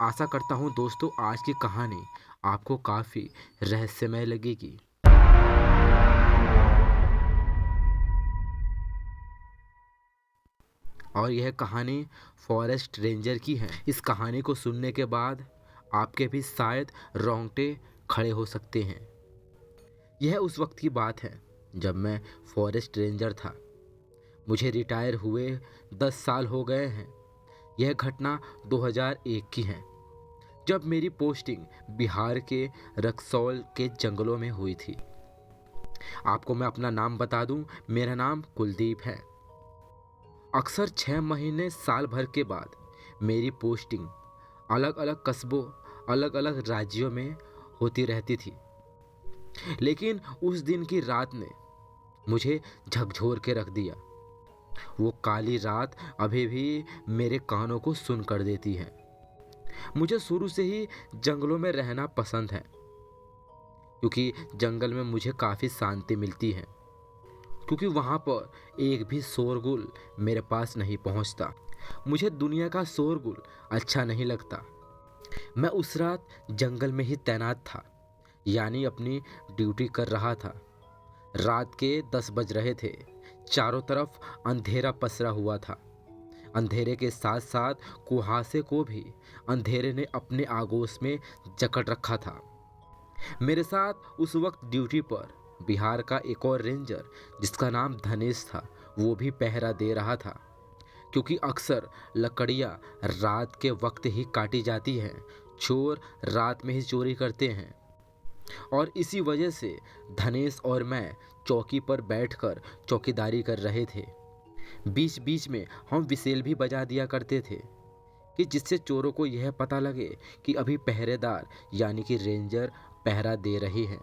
आशा करता हूँ दोस्तों आज की कहानी आपको काफ़ी रहस्यमय लगेगी। और यह कहानी फॉरेस्ट रेंजर की है। इस कहानी को सुनने के बाद आपके भी शायद रोंगटे खड़े हो सकते हैं। यह उस वक्त की बात है जब मैं फॉरेस्ट रेंजर था। मुझे रिटायर हुए 10 साल हो गए हैं। यह घटना 2001 की है, जब मेरी पोस्टिंग बिहार के रक्सौल के जंगलों में हुई थी। आपको मैं अपना नाम बता दूं, मेरा नाम कुलदीप है। अक्सर 6 महीने साल भर के बाद मेरी पोस्टिंग अलग अलग कस्बों, अलग अलग राज्यों में होती रहती थी। लेकिन उस दिन की रात ने मुझे झकझोर के रख दिया। वो काली रात अभी भी मेरे कानों को सुन कर देती है। मुझे शुरू से ही जंगलों में रहना पसंद है, क्योंकि जंगल में मुझे काफ़ी शांति मिलती है, क्योंकि वहाँ पर एक भी शोरगुल मेरे पास नहीं पहुँचता। मुझे दुनिया का शोरगुल अच्छा नहीं लगता। मैं उस रात जंगल में ही तैनात था, यानी अपनी ड्यूटी कर रहा था। रात के 10 बज रहे थे। चारों तरफ अंधेरा पसरा हुआ था। अंधेरे के साथ साथ कुहासे को भी अंधेरे ने अपने आगोश में जकड़ रखा था। मेरे साथ उस वक्त ड्यूटी पर बिहार का एक और रेंजर, जिसका नाम धनेश था, वो भी पहरा दे रहा था, क्योंकि अक्सर लकड़ियाँ रात के वक्त ही काटी जाती हैं। चोर रात में ही चोरी करते हैं, और इसी वजह से धनेश और मैं चौकी पर बैठकर चौकीदारी कर रहे थे। बीच बीच में हम विसेल भी बजा दिया करते थे, कि जिससे चोरों को यह पता लगे कि अभी पहरेदार यानी कि रेंजर पहरा दे रही हैं।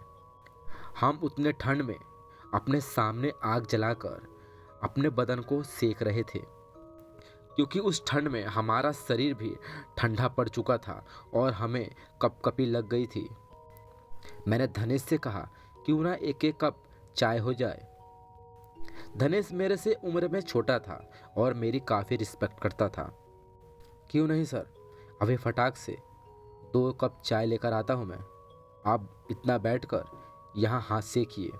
हम उतने ठंड में अपने सामने आग जलाकर अपने बदन को सेक रहे थे, क्योंकि उस ठंड में हमारा शरीर भी ठंडा पड़ चुका था और हमें कपकपी लग गई थी। मैंने धनेश से कहा, क्यों ना एक एक कप चाय हो जाए। धनेश मेरे से उम्र में छोटा था और मेरी काफ़ी रिस्पेक्ट करता था। क्यों नहीं सर, अभी फटाक से 2 कप चाय लेकर आता हूँ मैं। आप इतना बैठकर यहाँ हाथ सेकिए।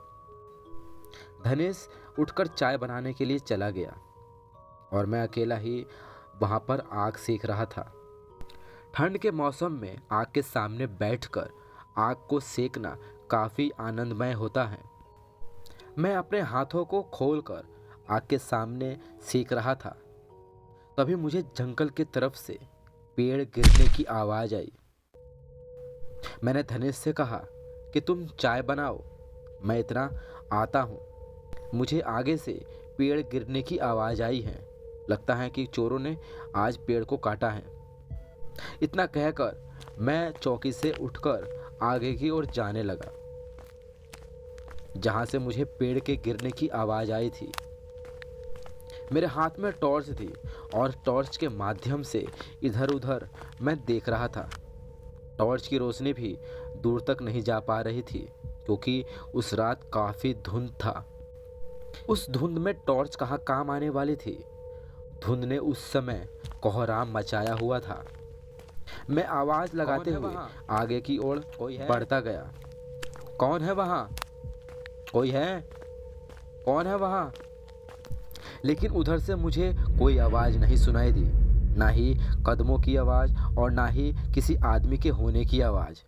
धनेश उठकर चाय बनाने के लिए चला गया और मैं अकेला ही वहाँ पर आग सेक रहा था। ठंड के मौसम में आग के सामने बैठकर आग को सेकना काफ़ी आनंदमय होता है। मैं अपने हाथों को खोलकर आग के सामने सेक रहा था। तभी मुझे जंगल की तरफ से पेड़ गिरने की आवाज़ आई। मैंने धनेश से कहा कि तुम चाय बनाओ, मैं इतना आता हूँ। मुझे आगे से पेड़ गिरने की आवाज़ आई है। लगता है कि चोरों ने आज पेड़ को काटा है। इतना कहकर मैं चौकी से उठकर आगे की ओर जाने लगा, जहाँ से मुझे पेड़ के गिरने की आवाज़ आई थी। मेरे हाथ में टॉर्च थी और टॉर्च के माध्यम से इधर उधर मैं देख रहा था। टॉर्च की रोशनी भी दूर तक नहीं जा पा रही थी, क्योंकि उस रात काफ़ी धुंध था। उस धुंध में टॉर्च कहाँ काम आने वाली थी। धुंध ने उस समय कोहराम मचाया हुआ था। मैं आवाज़ लगाते हुए आगे की ओर बढ़ता गया। कौन है वहाँ? कोई है? कौन है वहाँ? लेकिन उधर से मुझे कोई आवाज़ नहीं सुनाई दी, ना ही कदमों की आवाज़ और ना ही किसी आदमी के होने की आवाज़।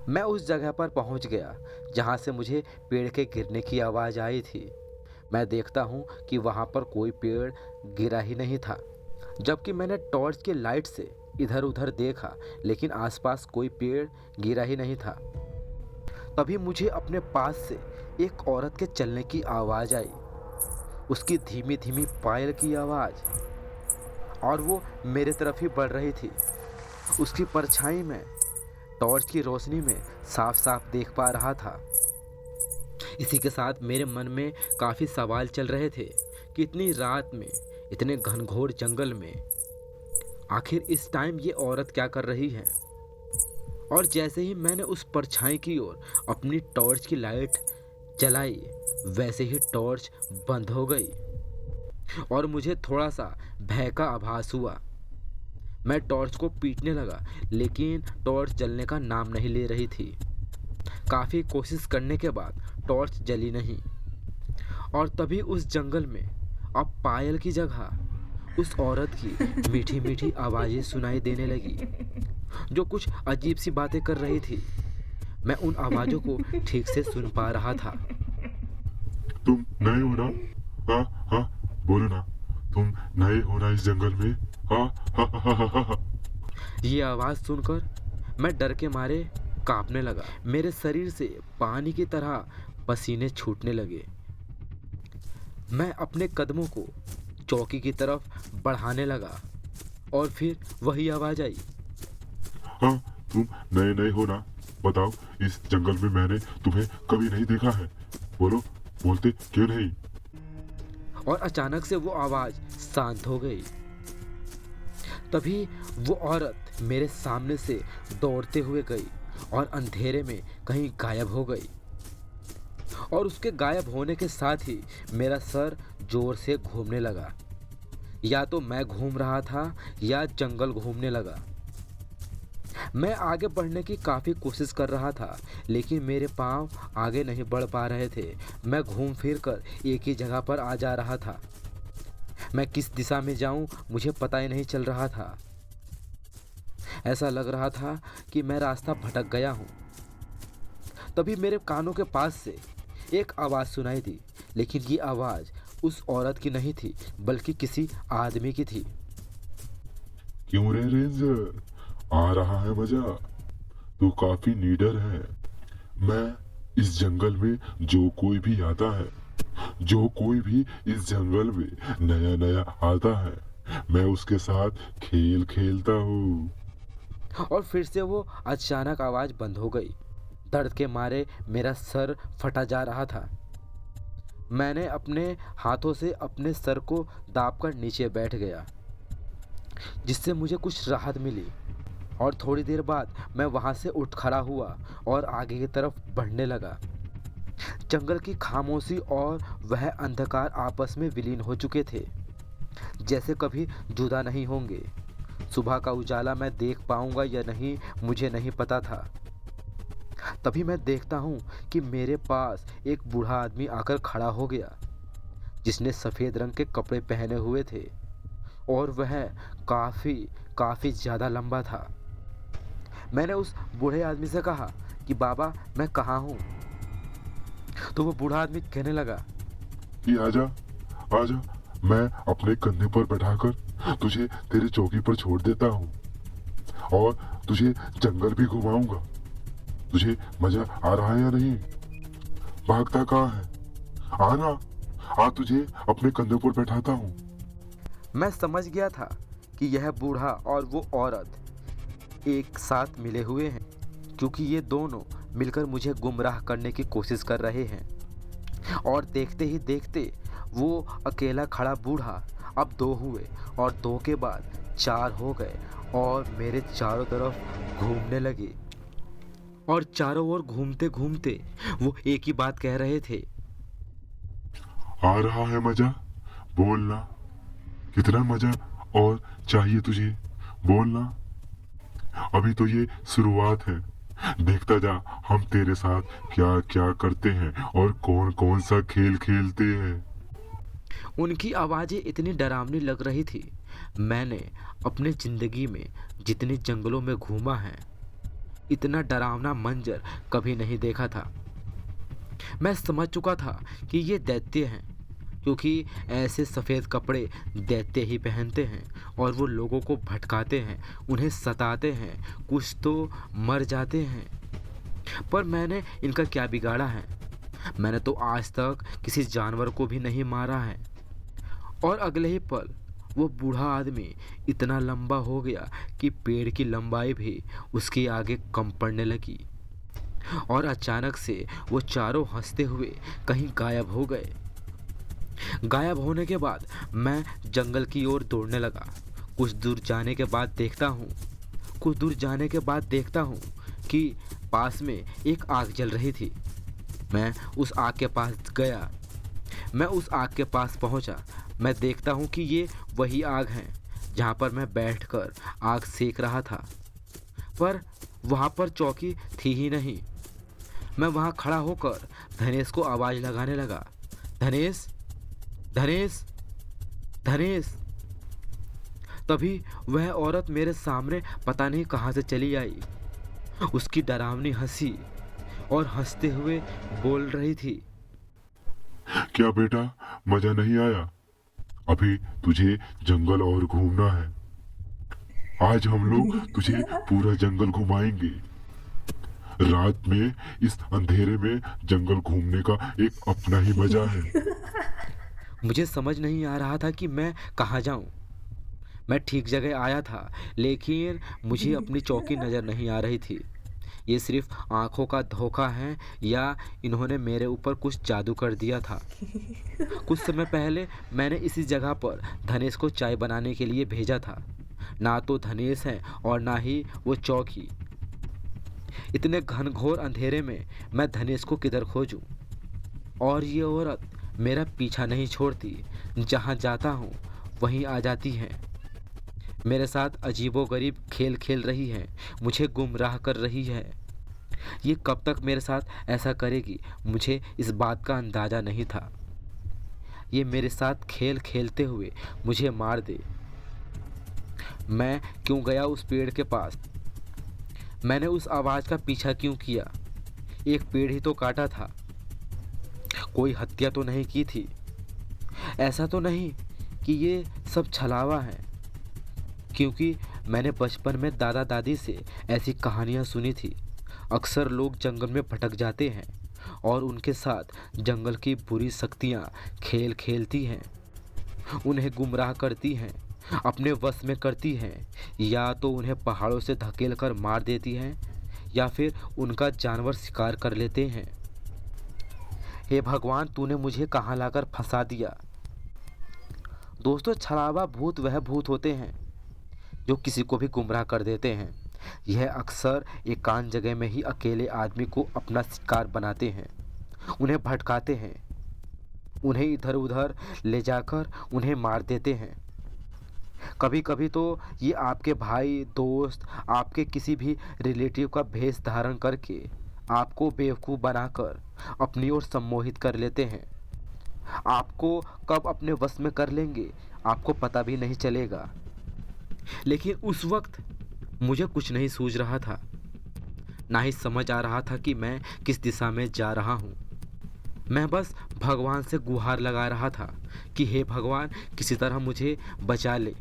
मैं उस जगह पर पहुंच गया जहां से मुझे पेड़ के गिरने की आवाज़ आई थी। मैं देखता हूं कि वहां पर कोई पेड़ गिरा ही नहीं था, जबकि मैंने टॉर्च की लाइट से इधर उधर देखा, लेकिन आसपास कोई पेड़ गिरा ही नहीं था। तभी मुझे अपने पास से एक औरत के चलने की आवाज़ आई, उसकी धीमी धीमी पायल की आवाज़, और वो मेरे तरफ ही बढ़ रही थी। उसकी परछाई में टॉर्च की रोशनी में साफ साफ देख पा रहा था। इसी के साथ मेरे मन में काफ़ी सवाल चल रहे थे कि इतनी रात में, इतने घनघोर जंगल में आखिर इस टाइम ये औरत क्या कर रही है। और जैसे ही मैंने उस परछाई की ओर अपनी टॉर्च की लाइट जलाई, वैसे ही टॉर्च बंद हो गई और मुझे थोड़ा सा भय का आभास हुआ। मैं टॉर्च को पीटने लगा, लेकिन टॉर्च जलने का नाम नहीं ले रही थी। काफ़ी कोशिश करने के बाद टॉर्च जली नहीं, और तभी उस जंगल में अब पायल की जगह उस औरत की मीठी मीठी आवाज़ें सुनाई देने लगी, जो कुछ अजीब सी बातें कर रही थी। मैं उन आवाज़ों को ठीक से सुन पा रहा था। तुम नए हो ना? हाँ हाँ, बोलो ना, तुम नए हो ना इस जंगल में? हाँ हाँ हाँ हाँ हाँ हाँ। ये आवाज़ सुनकर मैं डर के मारे कांपने लगा। मेरे शरीर से पानी की तरह पसीने छूटने लगे। मैं अपने कदमों को चौकी की तरफ बढ़ाने लगा, और फिर वही आवाज़ आई। हाँ, तुम नए नए हो ना? बताओ, इस जंगल में मैंने तुम्हें कभी नहीं देखा है। बोलो, बोलते क्यों नहीं? और अचानक से वो आवाज़ शांत हो गई। तभी वो औरत मेरे सामने से दौड़ते हुए गई और अंधेरे में कहीं गायब हो गई। और उसके गायब होने के साथ ही मेरा सर जोर से घूमने लगा। या तो मैं घूम रहा था या जंगल घूमने लगा। मैं आगे बढ़ने की काफ़ी कोशिश कर रहा था, लेकिन मेरे पाँव आगे नहीं बढ़ पा रहे थे। मैं घूम फिर कर एक ही जगह पर आ जा रहा था। मैं किस दिशा में जाऊं मुझे पता ही नहीं चल रहा था। ऐसा लग रहा था कि मैं रास्ता भटक गया हूं। तभी मेरे कानों के पास से एक आवाज़ सुनाई दी, लेकिन ये आवाज़ उस औरत की नहीं थी, बल्कि किसी आदमी की थी। क्यों रे रेंजर, आ रहा है मजा? तू काफी नीडर है। मैं इस जंगल में जो कोई भी आता है, जो कोई भी इस जंगल में नया नया आता है, मैं उसके साथ खेल खेलता हूँ। और फिर से वो अचानक आवाज़ बंद हो गई। दर्द के मारे मेरा सर फटा जा रहा था। मैंने अपने हाथों से अपने सर को दाबकर नीचे बैठ गया, जिससे मुझे कुछ राहत मिली। और थोड़ी देर बाद मैं वहाँ से उठ खड़ा हुआ और आगे की तरफ बढ़ने लगा। जंगल की खामोशी और वह अंधकार आपस में विलीन हो चुके थे, जैसे कभी जुदा नहीं होंगे। सुबह का उजाला मैं देख पाऊंगा या नहीं मुझे नहीं पता था। तभी मैं देखता हूँ कि मेरे पास एक बूढ़ा आदमी आकर खड़ा हो गया, जिसने सफ़ेद रंग के कपड़े पहने हुए थे और वह काफ़ी ज़्यादा लंबा था। मैंने उस बूढ़े आदमी से कहा कि बाबा, मैं कहाँ हूँ? तो वो बूढ़ा आदमी कहने लगा कि आजा, आजा, मैं अपने कंधे पर बैठाकर तुझे तेरी चौकी पर छोड़ देता हूँ और तुझे जंगल भी घुमाऊंगा। तुझे मजा आ रहा है या नहीं? भागता कहाँ है? आना, आ, तुझे अपने कंधे पर बैठाता हूँ। मैं समझ गया था कि यह बूढ़ा और वो औरत एक साथ मिले हुए हैं, क्योंकि ये दोनों मिलकर मुझे गुमराह करने की कोशिश कर रहे हैं। और देखते ही देखते वो अकेला खड़ा बूढ़ा अब 2 हुए और 2 के बाद 4 हो गए और मेरे चारों तरफ घूमने लगे। और चारों ओर घूमते घूमते वो एक ही बात कह रहे थे। आ रहा है मजा? बोलना, कितना मजा और चाहिए तुझे? बोलना। अभी तो ये शुरुआत है। देखता जा हम तेरे साथ क्या क्या करते हैं और कौन कौन सा खेल खेलते हैं। उनकी आवाज़ें इतनी डरावनी लग रही थी। मैंने अपने ज़िंदगी में जितने जंगलों में घूमा है, इतना डरावना मंजर कभी नहीं देखा था। मैं समझ चुका था कि ये दैत्य हैं, क्योंकि ऐसे सफ़ेद कपड़े दैत्य ही पहनते हैं और वो लोगों को भटकाते हैं, उन्हें सताते हैं, कुछ तो मर जाते हैं। पर मैंने इनका क्या बिगाड़ा है? मैंने तो आज तक किसी जानवर को भी नहीं मारा है। और अगले ही पल वो बूढ़ा आदमी इतना लंबा हो गया कि पेड़ की लंबाई भी उसके आगे कम पड़ने लगी। और अचानक से वो चारों हंसते हुए कहीं गायब हो गए। गायब होने के बाद मैं जंगल की ओर दौड़ने लगा। कुछ दूर जाने के बाद देखता हूँ कि पास में एक आग जल रही थी। मैं उस आग के पास गया। मैं उस आग के पास पहुँचा। मैं देखता हूँ कि ये वही आग है जहाँ पर मैं बैठकर आग सेक रहा था, पर वहाँ पर चौकी थी ही नहीं। मैं वहाँ खड़ा होकर धनेश को आवाज़ लगाने लगा, धनेश, धनेश, धनेश। तभी वह औरत मेरे सामने पता नहीं कहाँ से चली आई। उसकी डरावनी हंसी और हंसते हुए बोल रही थी, क्या बेटा, मजा नहीं आया? अभी तुझे जंगल और घूमना है। आज हम लोग तुझे पूरा जंगल घुमाएंगे। रात में इस अंधेरे में जंगल घूमने का एक अपना ही मजा है। मुझे समझ नहीं आ रहा था कि मैं कहाँ जाऊँ। मैं ठीक जगह आया था, लेकिन मुझे अपनी चौकी नज़र नहीं आ रही थी। ये सिर्फ आंखों का धोखा है या इन्होंने मेरे ऊपर कुछ जादू कर दिया था। कुछ समय पहले मैंने इसी जगह पर धनेश को चाय बनाने के लिए भेजा था। ना तो धनेश है और ना ही वो चौकी। इतने घनघोर अंधेरे में मैं धनेश को किधर खोजूं? और ये औरत मेरा पीछा नहीं छोड़ती, जहाँ जाता हूँ वहीं आ जाती है। मेरे साथ अजीबोगरीब खेल खेल रही है, मुझे गुमराह कर रही है। ये कब तक मेरे साथ ऐसा करेगी, मुझे इस बात का अंदाज़ा नहीं था। ये मेरे साथ खेल खेलते हुए मुझे मार दे। मैं क्यों गया उस पेड़ के पास? मैंने उस आवाज़ का पीछा क्यों किया? एक पेड़ ही तो काटा था, कोई हत्या तो नहीं की थी। ऐसा तो नहीं कि ये सब छलावा है, क्योंकि मैंने बचपन में दादा दादी से ऐसी कहानियाँ सुनी थी। अक्सर लोग जंगल में भटक जाते हैं और उनके साथ जंगल की बुरी शक्तियाँ खेल खेलती हैं, उन्हें गुमराह करती हैं, अपने वश में करती हैं। या तो उन्हें पहाड़ों से धकेल कर मार देती हैं या फिर उनका जानवर शिकार कर लेते हैं। हे भगवान, तूने मुझे कहाँ लाकर फंसा दिया। दोस्तों, छलावा भूत वह भूत होते हैं जो किसी को भी गुमराह कर देते हैं। यह अक्सर एकांत जगह में ही अकेले आदमी को अपना शिकार बनाते हैं, उन्हें भटकाते हैं, उन्हें इधर उधर ले जाकर उन्हें मार देते हैं। कभी कभी तो ये आपके भाई, दोस्त, आपके किसी भी रिलेटिव का भेष धारण करके आपको बेवकूफ़ बनाकर अपनी ओर सम्मोहित कर लेते हैं। आपको कब अपने वश में कर लेंगे आपको पता भी नहीं चलेगा। लेकिन उस वक्त मुझे कुछ नहीं सूझ रहा था, ना ही समझ आ रहा था कि मैं किस दिशा में जा रहा हूँ। मैं बस भगवान से गुहार लगा रहा था कि हे भगवान, किसी तरह मुझे बचा ले।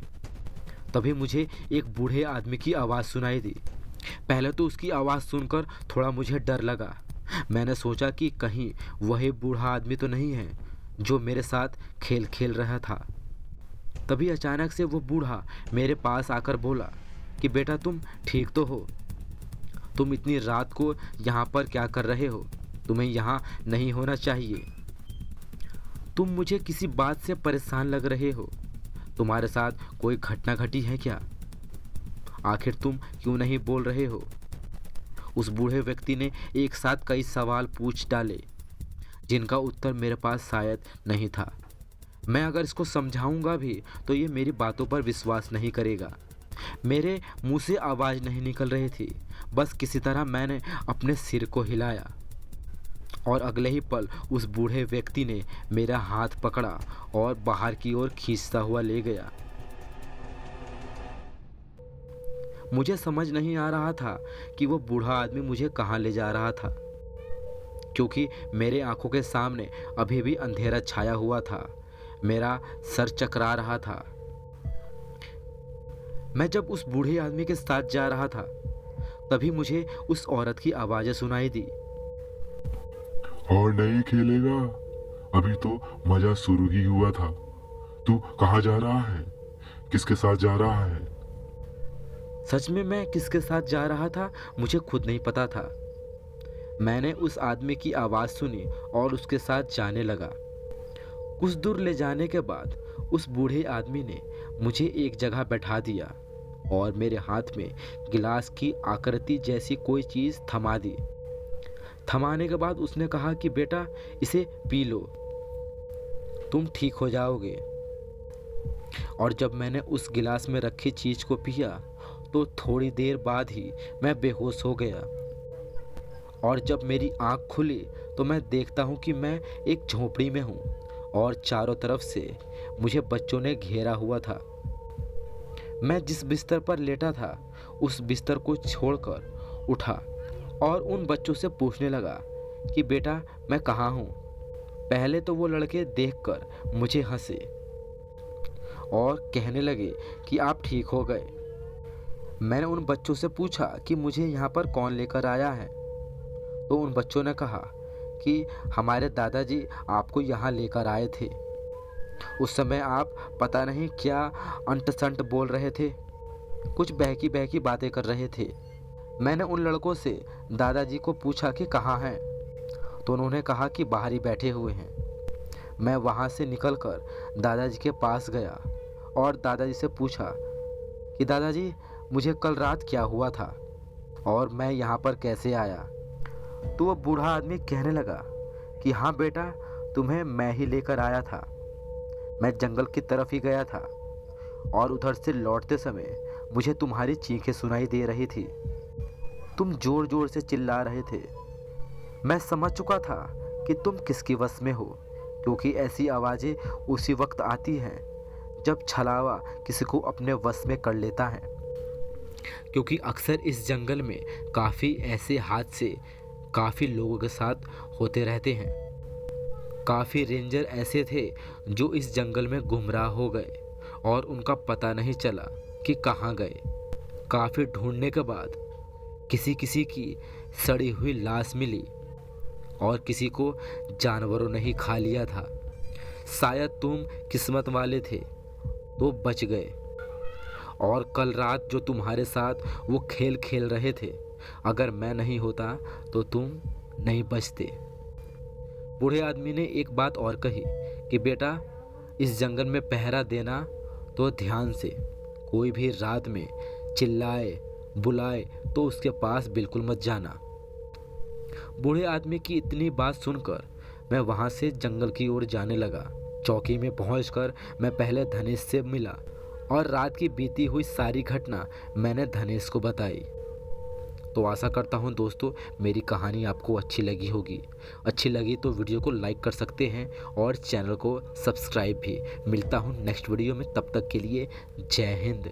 तभी मुझे एक बूढ़े आदमी की आवाज़ सुनाई दी। पहले तो उसकी आवाज़ सुनकर थोड़ा मुझे डर लगा। मैंने सोचा कि कहीं वही बूढ़ा आदमी तो नहीं है जो मेरे साथ खेल खेल रहा था। तभी अचानक से वो बूढ़ा मेरे पास आकर बोला कि बेटा, तुम ठीक तो हो? तुम इतनी रात को यहाँ पर क्या कर रहे हो? तुम्हें यहाँ नहीं होना चाहिए। तुम मुझे किसी बात से परेशान लग रहे हो। तुम्हारे साथ कोई घटना घटी है क्या? आखिर तुम क्यों नहीं बोल रहे हो? उस बूढ़े व्यक्ति ने एक साथ कई सवाल पूछ डाले जिनका उत्तर मेरे पास शायद नहीं था। मैं अगर इसको समझाऊंगा भी तो ये मेरी बातों पर विश्वास नहीं करेगा। मेरे मुंह से आवाज़ नहीं निकल रही थी, बस किसी तरह मैंने अपने सिर को हिलाया और अगले ही पल उस बूढ़े व्यक्ति ने मेरा हाथ पकड़ा और बाहर की ओर खींचता हुआ ले गया। मुझे समझ नहीं आ रहा था कि वो बूढ़ा आदमी मुझे कहाँ ले जा रहा था, क्योंकि मेरे आंखों के सामने अभी भी अंधेरा छाया हुआ था। मेरा सर चकरा रहा था। मैं जब उस बूढ़े आदमी के साथ जा रहा था तभी मुझे उस औरत की आवाज़ें सुनाई दी। और नहीं खेलेगा? अभी तो मजा शुरू ही हुआ था। तू कहाँ जा रहा है? किसके साथ जा रहा है? सच में मैं किसके साथ जा रहा था मुझे खुद नहीं पता था। मैंने उस आदमी की आवाज़ सुनी और उसके साथ जाने लगा। कुछ दूर ले जाने के बाद उस बूढ़े आदमी ने मुझे एक जगह बैठा दिया और मेरे हाथ में गिलास की आकृति जैसी कोई चीज़ थमा दी। थमाने के बाद उसने कहा कि बेटा, इसे पी लो, तुम ठीक हो जाओगे। और जब मैंने उस गिलास में रखी चीज़ को पिया तो थोड़ी देर बाद ही मैं बेहोश हो गया। और जब मेरी आँख खुली तो मैं देखता हूँ कि मैं एक झोपड़ी में हूँ और चारों तरफ से मुझे बच्चों ने घेरा हुआ था। मैं जिस बिस्तर पर लेटा था उस बिस्तर को छोड़कर उठा और उन बच्चों से पूछने लगा कि बेटा मैं कहाँ हूँ। पहले तो वो लड़के देखकर मुझे हंसे और कहने लगे कि आप ठीक हो गए। मैंने उन बच्चों से पूछा कि मुझे यहाँ पर कौन लेकर आया है, तो उन बच्चों ने कहा कि हमारे दादाजी आपको यहाँ लेकर आए थे। उस समय आप पता नहीं क्या अंट-संट बोल रहे थे, कुछ बहकी बहकी बातें कर रहे थे। मैंने उन लड़कों से दादाजी को पूछा कि कहाँ हैं, तो उन्होंने कहा कि बाहर ही बैठे हुए हैं। मैं वहाँ से निकलकर दादाजी के पास गया और दादाजी से पूछा कि दादाजी मुझे कल रात क्या हुआ था और मैं यहाँ पर कैसे आया। तो वो बूढ़ा आदमी कहने लगा कि हाँ बेटा, तुम्हें मैं ही लेकर आया था। मैं जंगल की तरफ ही गया था और उधर से लौटते समय मुझे तुम्हारी चीखें सुनाई दे रही थी। तुम जोर जोर से चिल्ला रहे थे। मैं समझ चुका था कि तुम किसकी वश में हो, क्योंकि ऐसी आवाज़ें उसी वक्त आती हैं जब छलावा किसी को अपने वश में कर लेता है। क्योंकि अक्सर इस जंगल में काफ़ी ऐसे हादसे काफ़ी लोगों के साथ होते रहते हैं। काफ़ी रेंजर ऐसे थे जो इस जंगल में गुमराह हो गए और उनका पता नहीं चला कि कहाँ गए। काफ़ी ढूंढने के बाद किसी किसी की सड़ी हुई लाश मिली और किसी को जानवरों ने ही खा लिया था। शायद तुम किस्मत वाले थे तो बच गए, और कल रात जो तुम्हारे साथ वो खेल खेल रहे थे, अगर मैं नहीं होता तो तुम नहीं बचते। बूढ़े आदमी ने एक बात और कही कि बेटा, इस जंगल में पहरा देना तो ध्यान से। कोई भी रात में चिल्लाए बुलाए तो उसके पास बिल्कुल मत जाना। बूढ़े आदमी की इतनी बात सुनकर मैं वहाँ से जंगल की ओर जाने लगा। चौकी में पहुंचकर मैं पहले धनेश से मिला और रात की बीती हुई सारी घटना मैंने धनेश को बताई। तो आशा करता हूं दोस्तों मेरी कहानी आपको अच्छी लगी होगी। अच्छी लगी तो वीडियो को लाइक कर सकते हैं और चैनल को सब्सक्राइब भी। मिलता हूं नेक्स्ट वीडियो में, तब तक के लिए जय हिंद।